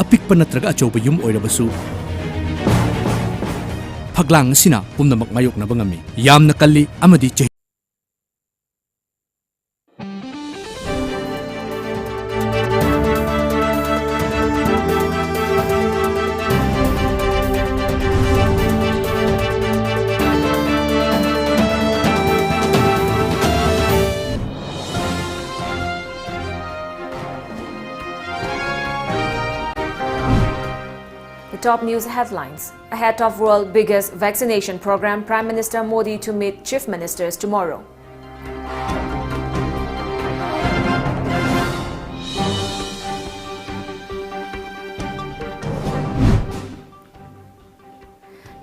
apikpa natraga achauba yum oirabasu phaglang sina pumnamak mayok na bangami yamna kalli amadi Top news headlines. Ahead of world's biggest vaccination program, Prime Minister Modi to meet chief ministers tomorrow.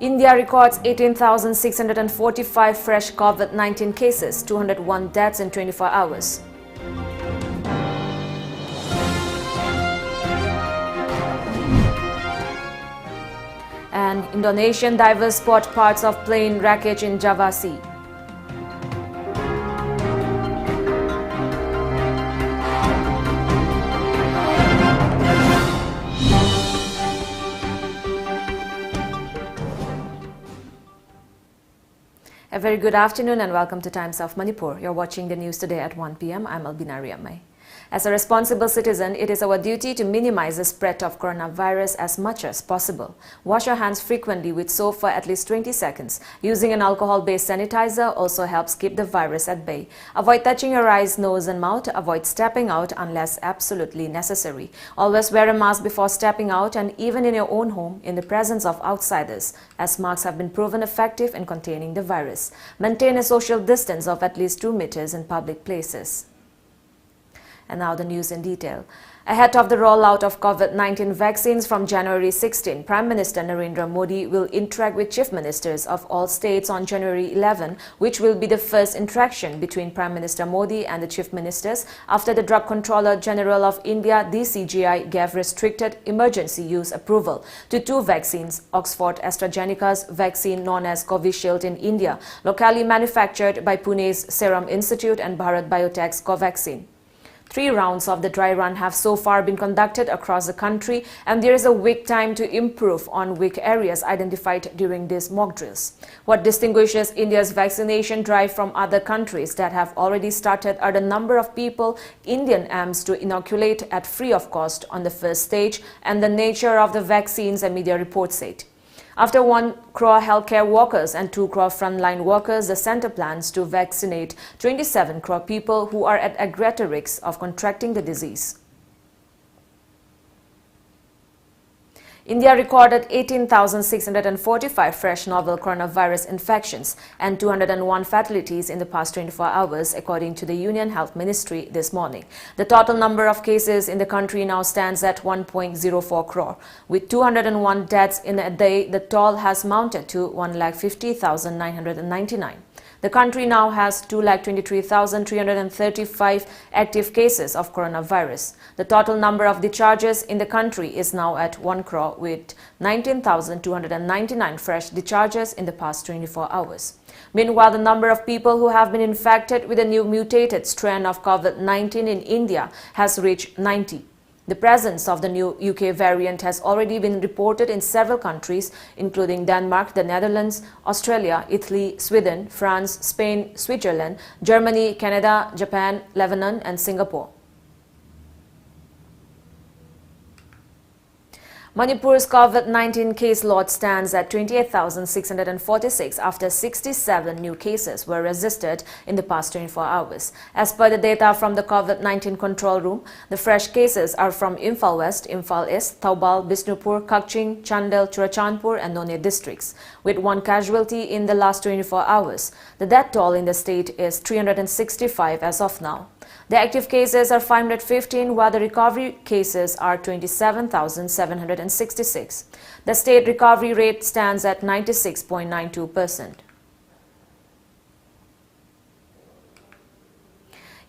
India records 18,645 fresh COVID-19 cases, 201 deaths in 24 hours. And Indonesian divers spot parts of plane wreckage in Java Sea. A very good afternoon and welcome to Times of Manipur. You're watching the news today at 1 p.m. I'm ALBINA. As a responsible citizen, it is our duty to minimize the spread of coronavirus as much as possible. Wash your hands frequently with soap for at least 20 seconds. Using an alcohol-based sanitizer also helps keep the virus at bay. Avoid touching your eyes, nose and mouth. Avoid stepping out unless absolutely necessary. Always wear a mask before stepping out and even in your own home in the presence of outsiders, as masks have been proven effective in containing the virus. Maintain a social distance of at least 2 meters in public places. And now the news in detail. Ahead of the rollout of COVID-19 vaccines from January 16, Prime Minister Narendra Modi will interact with chief ministers of all states on January 11, which will be the first interaction between Prime Minister Modi and the chief ministers after the Drug Controller General of India, DCGI, gave restricted emergency use approval to 2 vaccines, Oxford AstraZeneca's vaccine known as Covishield in India, locally manufactured by Pune's Serum Institute, and Bharat Biotech's Covaxin. 3 rounds of the dry run have so far been conducted across the country, and there is a week time to improve on weak areas identified during these mock drills. What distinguishes India's vaccination drive from other countries that have already started are the number of people Indian aims to inoculate at free of cost on the first stage and the nature of the vaccines, a media report said. After 1 crore healthcare workers and 2 crore frontline workers, the centre plans to vaccinate 27 crore people who are at greater risk of contracting the disease. India recorded 18,645 fresh novel coronavirus infections and 201 fatalities in the past 24 hours, according to the Union Health Ministry this morning. The total number of cases in the country now stands at 1.04 crore. With 201 deaths in a day, the toll has mounted to 1,50,999. The country now has 2,23,335 active cases of coronavirus. The total number of discharges in the country is now at 1 crore with 19,299 fresh discharges in the past 24 hours. Meanwhile, the number of people who have been infected with a new mutated strain of COVID-19 in India has reached 90. The presence of the new UK variant has already been reported in several countries, including Denmark, the Netherlands, Australia, Italy, Sweden, France, Spain, Switzerland, Germany, Canada, Japan, Lebanon, and Singapore. Manipur's COVID-19 case load stands at 28,646 after 67 new cases were registered in the past 24 hours. As per the data from the COVID-19 control room, the fresh cases are from Imphal West, Imphal East, Taubal, Bishnupur, Kakching, Chandel, Churachandpur and None districts, with 1 casualty in the last 24 hours. The death toll in the state is 365 as of now. The active cases are 515, while the recovery cases are 27,766. The state recovery rate stands at 96.92%.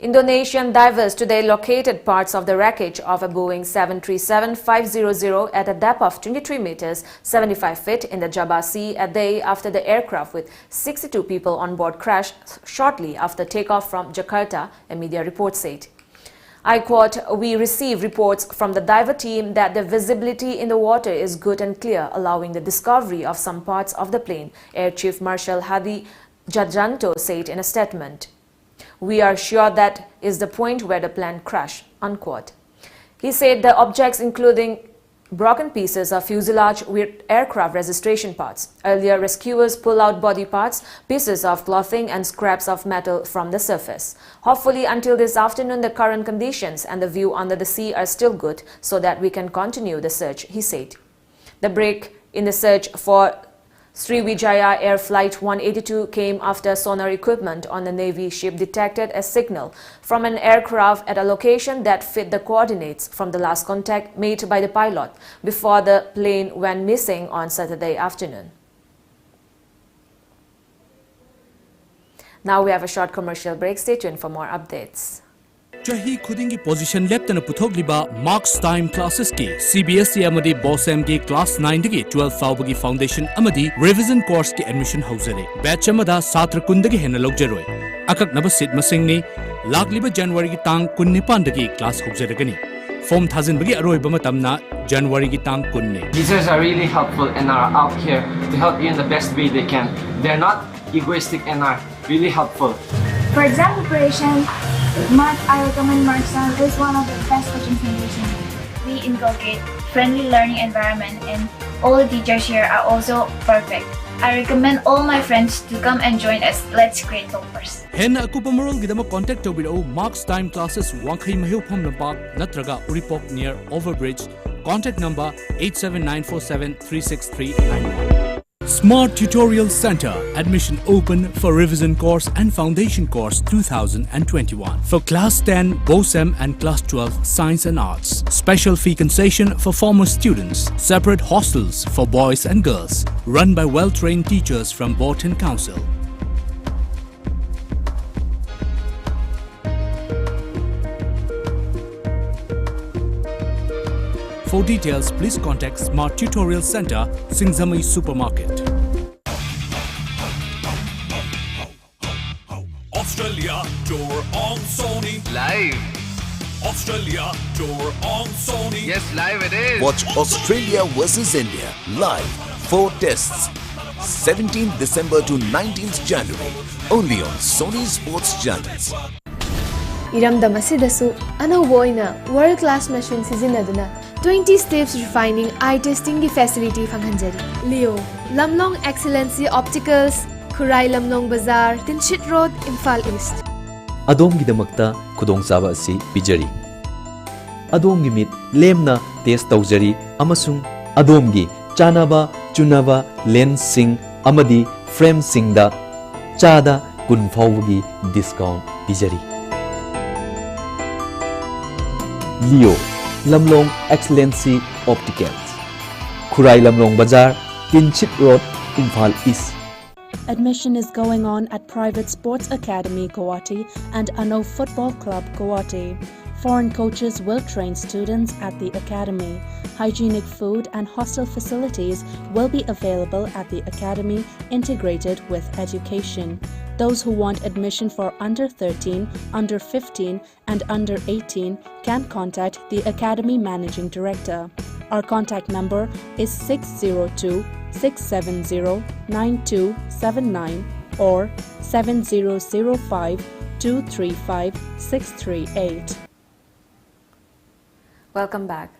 Indonesian divers today located parts of the wreckage of a Boeing 737-500 at a depth of 23 meters 75 feet in the Java Sea a day after the aircraft with 62 people on board crashed shortly after takeoff from Jakarta, a media report said. I quote, "We receive reports from the diver team that the visibility in the water is good and clear, allowing the discovery of some parts of the plane," Air Chief Marshal Hadi Jajanto said in a statement. "We are sure that is the point where the plane crashed," unquote. He said the objects including broken pieces of fuselage with aircraft registration parts. Earlier, rescuers pulled out body parts, pieces of clothing and scraps of metal from the surface. Hopefully, until this afternoon, the current conditions and the view under the sea are still good so that we can continue the search, he said. The break in the search for Sriwijaya Air Flight 182 came after sonar equipment on the Navy ship detected a signal from an aircraft at a location that fit the coordinates from the last contact made by the pilot before the plane went missing on Saturday afternoon. Now we have a short commercial break. Stay tuned for more updates. Chahi khudingi position leptana puthokliba marks time classes ki CBSE amadi BOSM ki class 9 dagi 12 fawbagi foundation amadi revision course ki admission hauzare batch amada satra kundagi hena logjaroi akak naba sit masingni lagliba January ki tang 19 dagi class hauzaragani form thazin bagi aroi bama tamna January ki tang 19. Teachers are really helpful and are out here to help you in the best way they can. They're not egoistic and are really helpful. For exam preparation, math, I recommend Markson is one of the best coaching centers in India. We inculcate friendly learning environment and all the teachers here are also perfect. I recommend all my friends to come and join us. Let's create toppers. Henna akupamoral gidama contact tobiro marks time classes Wankhai Mahiu Pham Lampak natraga Uripok near Overbridge. Contact number 87947363991. Smart Tutorial Center. Admission open for revision course and foundation course 2021. For class 10, BOSM and class 12, science and arts. Special fee concession for former students. Separate hostels for boys and girls. Run by well-trained teachers from Board and Council. For details, please contact Smart Tutorial Center, Singzamai Supermarket. Australia tour on Sony. Live. Australia tour on Sony. Yes, live it is. Watch Australia versus India live. 4 tests. 17th December to 19th January. Only on Sony Sports Channels. Iramdam asidasu anauba oina world class machine sizinaduna 20 steps refining eye testing facility fanghanjari. Leo Lamlong Excellency Opticals, Khurai Lamlong Bazaar, Tinshit Road, Imphal East. Adomgidamakta khudongchaba asi pijari. Adomgi mit lemna test tawjari amasung adomgi chanaba chunaba lens sing amadi frame singda chada kun fawgi discount pijari. Leo Lamlong Excellency Opticals, Khurai Lamlong Bazaar, Tinchit Road, Imphal East. Admission is going on at Private Sports Academy Guwahati and Ano Football Club Guwahati. Foreign coaches will train students at the academy. Hygienic food and hostel facilities will be available at the academy, integrated with education. Those who want admission for under 13, under 15 and under 18 can contact the Academy Managing Director. Our contact number is 602-670-9279 or 7005-235-638. Welcome back.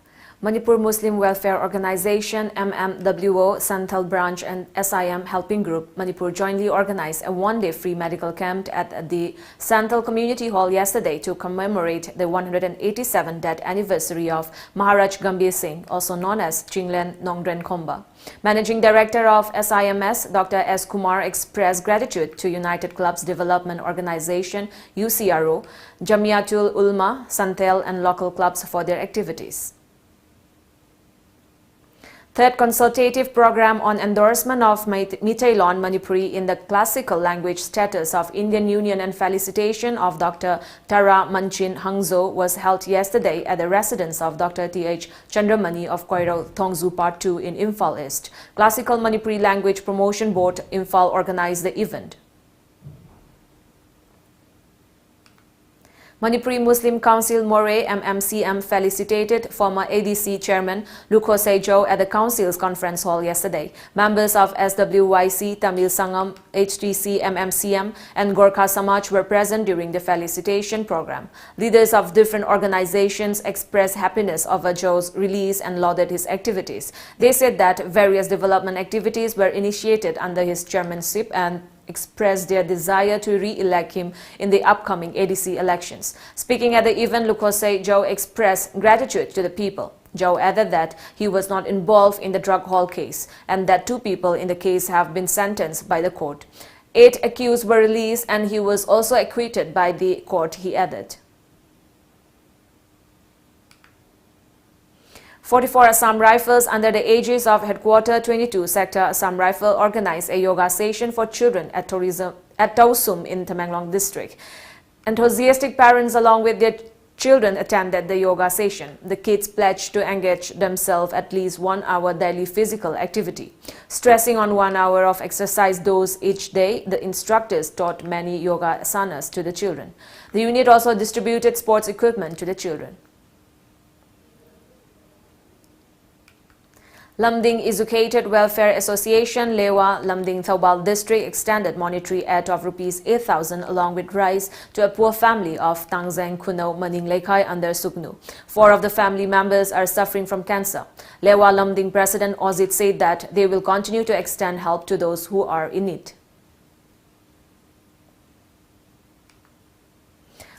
Manipur Muslim Welfare Organization MMWO, Santhal Branch and SIM Helping Group Manipur jointly organized a one-day free medical camp at the Santhal Community Hall yesterday to commemorate the 187th death anniversary of Maharaj Gambhir Singh, also known as Chinglen Nongdren Khomba. Managing Director of SIMS, Dr. S. Kumar, expressed gratitude to United Clubs Development Organization UCRO, Jamiatul Ulma, Santhal and local clubs for their activities. Third consultative program on endorsement of Mitailon Manipuri in the classical language status of Indian Union and felicitation of Dr. Tara Manchin Hangzo was held yesterday at the residence of Dr. T.H. Chandramani of Koiro Thongzu Part 2 in Imphal East. Classical Manipuri Language Promotion Board Imphal organized the event. Manipuri Muslim Council Moray MMCM felicitated former ADC chairman Lukhosei Joe at the council's conference hall yesterday. Members of SWYC, Tamil Sangam, HTC, MMCM and Gorkha Samaj were present during the felicitation program. Leaders of different organizations expressed happiness over Joe's release and lauded his activities. They said that various development activities were initiated under his chairmanship and expressed their desire to re-elect him in the upcoming ADC elections. Speaking at the event, Lukhosei Joe expressed gratitude to the people. Joe added that he was not involved in the drug haul case and that 2 people in the case have been sentenced by the court. 8 accused were released and he was also acquitted by the court, he added. 44 Assam Rifles under the aegis of Headquarter 22 Sector Assam Rifle organized a yoga session for children at Tausum in Tamenglong district. Enthusiastic parents along with their children attended the yoga session. The kids pledged to engage themselves at least 1 hour daily physical activity. Stressing on 1 hour of exercise dose each day, the instructors taught many yoga asanas to the children. The unit also distributed sports equipment to the children. Lamding Educated Welfare Association, Lewa, Lamding Thoubal District extended monetary aid of Rs 8,000 along with rice to a poor family of Tangzeng Kuno Maning Lekai under Sugnu. 4 of the family members are suffering from cancer. Lewa Lamding President Ozit said that they will continue to extend help to those who are in need.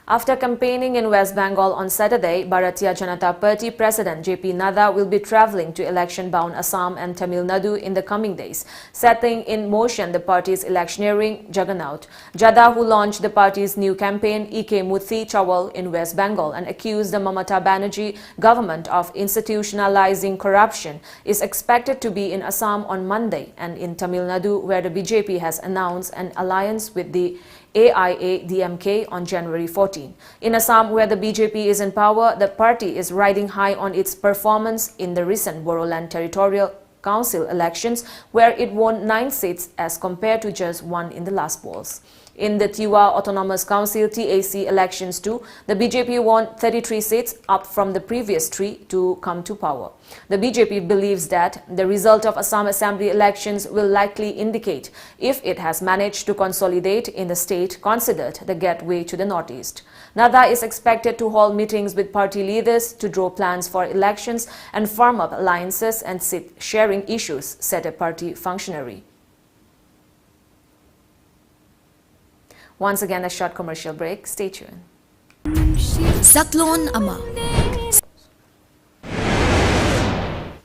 After campaigning in West Bengal on Saturday, Bharatiya Janata Party President JP Nadda will be travelling to election-bound Assam and Tamil Nadu in the coming days, setting in motion the party's electioneering juggernaut. Jada, who launched the party's new campaign, Ike Muthi Chawal, in West Bengal and accused the Mamata Banerjee government of institutionalizing corruption, is expected to be in Assam on Monday and in Tamil Nadu, where the BJP has announced an alliance with the AIA-DMK on January 14. In Assam, where the BJP is in power, the party is riding high on its performance in the recent Bodoland Territorial Council elections, where it won 9 seats as compared to just 1 in the last polls. In the Tiwa Autonomous Council TAC elections too, the BJP won 33 seats, up from the previous 3 to come to power. The BJP believes that the result of Assam Assembly elections will likely indicate if it has managed to consolidate in the state considered the gateway to the northeast. Nadda is expected to hold meetings with party leaders to draw plans for elections and firm up alliances and seat-sharing issues, said a party functionary. Once again, a short commercial break. Stay tuned. Zaklon Ama.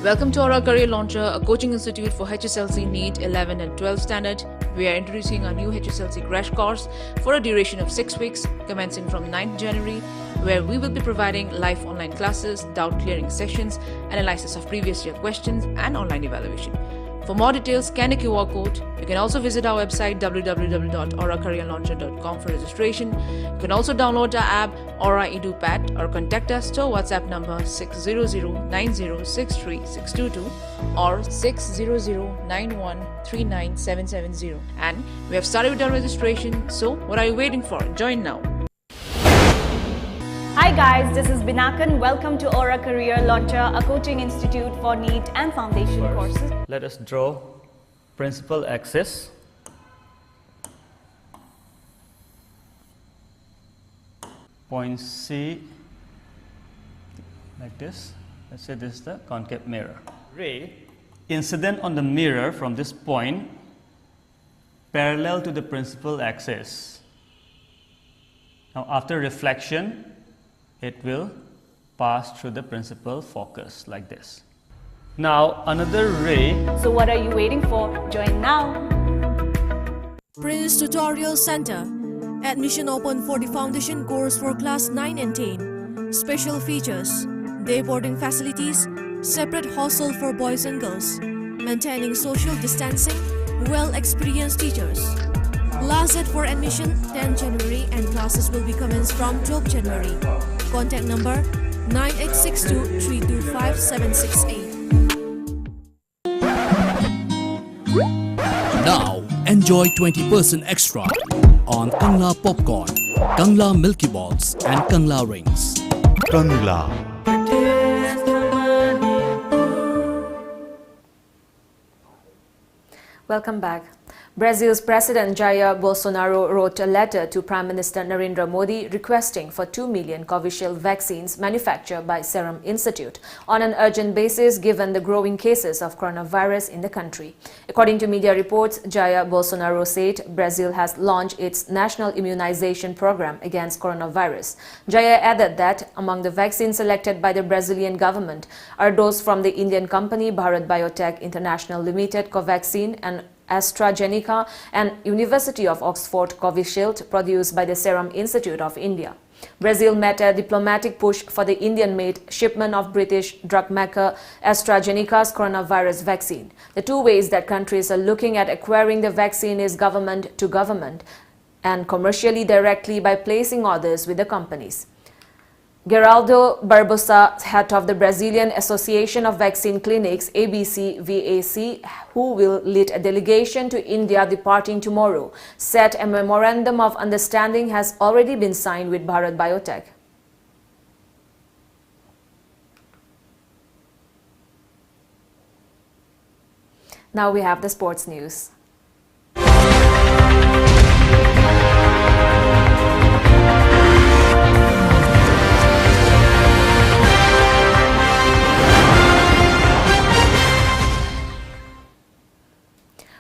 Welcome to our Career Launcher, a coaching institute for HSLC NEET 11 and 12 standard. We are introducing our new HSLC crash course for a duration of 6 weeks, commencing from 9th January, where we will be providing live online classes, doubt clearing sessions, analysis of previous year questions, and online evaluation. For more details, scan a QR code. You can also visit our website www.auracareerlauncher.com for registration. You can also download our app Aura EduPad or contact us to our WhatsApp number 600-9063-622 or 600-9139-770. And we have started with our registration, so what are you waiting for? Join now. Hi guys, this is Binakan. Welcome to Aura Career Launcher, a coaching institute for NEET and foundation courses. Let us draw principal axis. Point C like this. Let's say this is the concave mirror. Ray incident on the mirror from this point parallel to the principal axis. Now after reflection, it will pass through the principal focus like this. Now another ray. So what are you waiting for? Join now. Prince Tutorial Center. Admission open for the foundation course for class 9 and 10. Special features: day boarding facilities, separate hostel for boys and girls, maintaining social distancing, well-experienced teachers. Last date for admission 10 January and classes will be commenced from 12 January. Contact number 9862-325-768. Now, enjoy 20% extra on Kangla Popcorn. Kangla Milky Balls and Kangla Rings. Kangla. Welcome back. Brazil's President Jair Bolsonaro wrote a letter to Prime Minister Narendra Modi requesting for 2 million Covishield vaccines manufactured by Serum Institute on an urgent basis given the growing cases of coronavirus in the country. According to media reports, Jair Bolsonaro said Brazil has launched its national immunization program against coronavirus. Jair added that among the vaccines selected by the Brazilian government are those from the Indian company Bharat Biotech International Limited Covaxin and AstraZeneca and University of Oxford Covishield produced by the Serum Institute of India. Brazil made a diplomatic push for the Indian-made shipment of British drug maker AstraZeneca's coronavirus vaccine. The two ways that countries are looking at acquiring the vaccine is government to government and commercially directly by placing orders with the companies. Geraldo Barbosa, head of the Brazilian Association of Vaccine Clinics, ABC-VAC, who will lead a delegation to India departing tomorrow, said a memorandum of understanding has already been signed with Bharat Biotech. Now we have the sports news.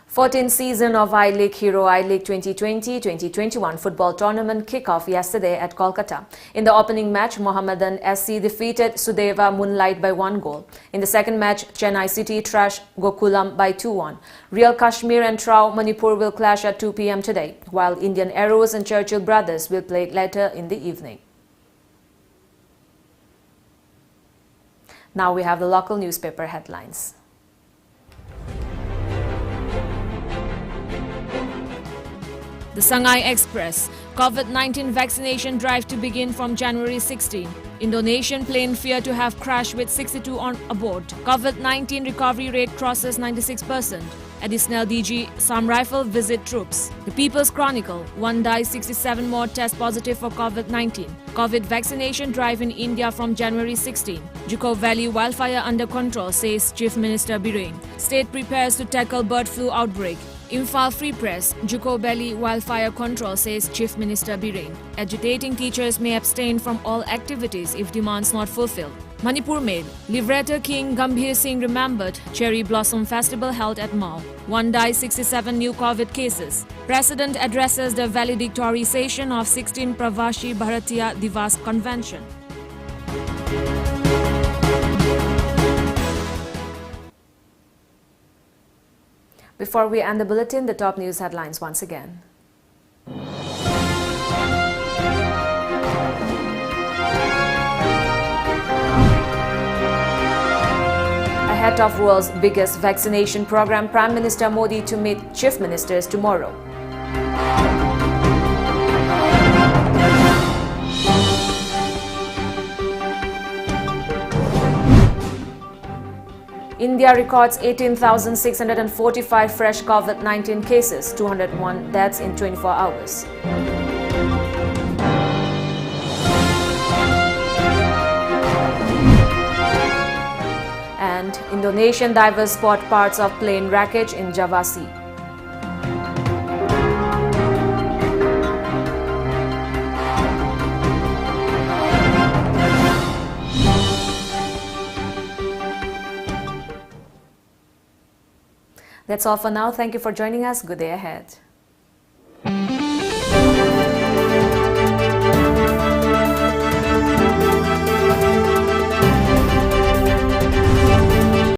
The 14th season of I-League Hero I-League 2020-2021 football tournament kick-off yesterday at Kolkata. In the opening match, Mohammedan SC defeated Sudeva Moonlight by 1 goal. In the second match, Chennai City trashed Gokulam by 2-1. Real Kashmir and Trau Manipur will clash at 2 p.m. today, while Indian Arrows and Churchill Brothers will play later in the evening. Now we have the local newspaper headlines. The Shanghai Express. COVID-19 vaccination drive to begin from January 16. Indonesian plane feared to have crashed with 62 on aboard. COVID-19 recovery rate crosses 96%. Additional DG, some rifle visit troops. The People's Chronicle. 1 dies, 67 more test positive for COVID-19. COVID vaccination drive in India from January 16. Juko Valley wildfire under control, says Chief Minister Biren. State prepares to tackle bird flu outbreak. Imphal Free Press, Juko Valley wildfire control, says Chief Minister Biren. Agitating teachers may abstain from all activities if demands not fulfilled. Manipur Mail, Liberator King Gambhir Singh remembered, Cherry Blossom Festival held at Mao. 1 dies, 67 new COVID cases. President addresses the valedictorization of 16 Pravashi Bharatiya Divas Convention. Before we end the bulletin, the top news headlines once again. Ahead of world's biggest vaccination program, Prime Minister Modi to meet chief ministers tomorrow. India records 18,645 fresh COVID-19 cases, 201 deaths in 24 hours. And Indonesian divers spot parts of plane wreckage in Java Sea. That's all for now. Thank you for joining us. Good day ahead.